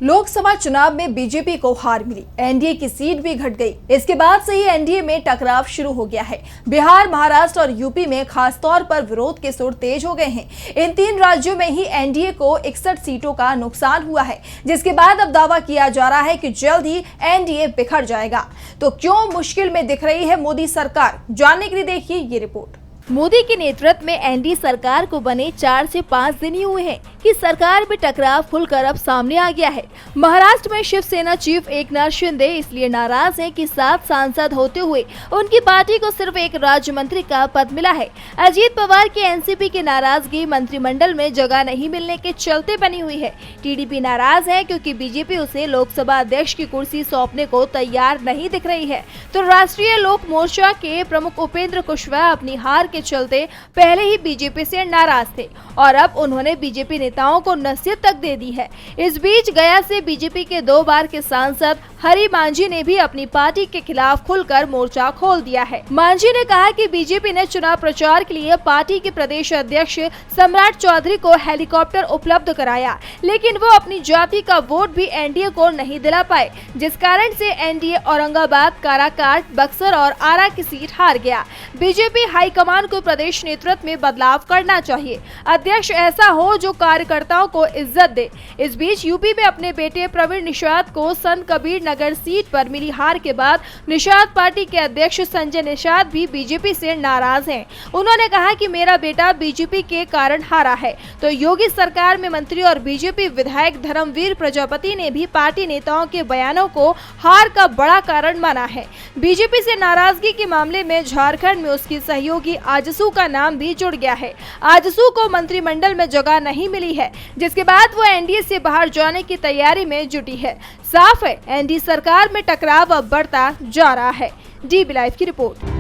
लोकसभा चुनाव में बीजेपी को हार मिली, एनडीए की सीट भी घट गई। इसके बाद से ही एनडीए में टकराव शुरू हो गया है। बिहार, महाराष्ट्र और यूपी में खासतौर पर विरोध के सुर तेज हो गए हैं। इन तीन राज्यों में ही एनडीए को 61 सीटों का नुकसान हुआ है, जिसके बाद अब दावा किया जा रहा है कि जल्द ही एनडीए बिखर जाएगा। तो क्यों मुश्किल में दिख रही है मोदी सरकार, जानने के लिए देखिए ये रिपोर्ट। मोदी के नेतृत्व में एनडीए सरकार को बने 4 से 5 दिन ही हुए हैं कि सरकार में टकराव खुलकर अब सामने आ गया है। महाराष्ट्र में शिवसेना चीफ एकनाथ शिंदे इसलिए नाराज हैं कि 7 सांसद होते हुए उनकी पार्टी को सिर्फ एक राज्य मंत्री का पद मिला है। अजीत पवार की एनसीपी की नाराजगी मंत्रिमंडल में जगह नहीं मिलने के चलते बनी हुई है। टीडीपी नाराज है क्योंकि बीजेपी उसे लोकसभा अध्यक्ष की कुर्सी सौंपने को तैयार नहीं दिख रही है। तो राष्ट्रीय लोक मोर्चा के प्रमुख उपेंद्र कुशवाहा अपनी हार के चलते पहले ही बीजेपी से नाराज थे और अब उन्होंने बीजेपी नेताओं को नसीहत तक दे दी है। इस बीच गया से बीजेपी के 2 बार के सांसद हरि मांझी ने भी अपनी पार्टी के खिलाफ खुलकर मोर्चा खोल दिया है। मांझी ने कहा कि बीजेपी ने चुनाव प्रचार के लिए पार्टी के प्रदेश अध्यक्ष सम्राट चौधरी को हेलीकॉप्टर उपलब्ध कराया, लेकिन वो अपनी जाति का वोट भी एनडीए को नहीं दिला पाए, जिस कारण से एनडीए औरंगाबाद, काराकाट, बक्सर और आरा की सीट हार गया। बीजेपी हाईकमान को प्रदेश नेतृत्व में बदलाव करना चाहिए, अध्यक्ष ऐसा हो जो कार्यकर्ताओं को इज्जत दे। इस बीच यूपी में अपने बेटे प्रवीण निषाद को संत कबीर नगर सीट पर मिली हार के बाद निषाद पार्टी के अध्यक्ष संजय निषाद भी बीजेपी से नाराज हैं। उन्होंने कहा कि मेरा बेटा बीजेपी के कारण हारा है। तो योगी सरकार में मंत्री और बीजेपी विधायक धर्मवीर प्रजापति ने भी पार्टी नेताओं के बयानों को हार का बड़ा कारण माना है। बीजेपी से नाराजगी के मामले में झारखंड में उसकी सहयोगी आजसू का नाम भी जुड़ गया है। आजसू को मंत्रिमंडल में जगह नहीं मिली है, जिसके बाद वो एनडीए से बाहर जाने की तैयारी में जुटी है। साफ है, एनडीए सरकार में टकराव अब बढ़ता जा रहा है। डीबी लाइव की रिपोर्ट।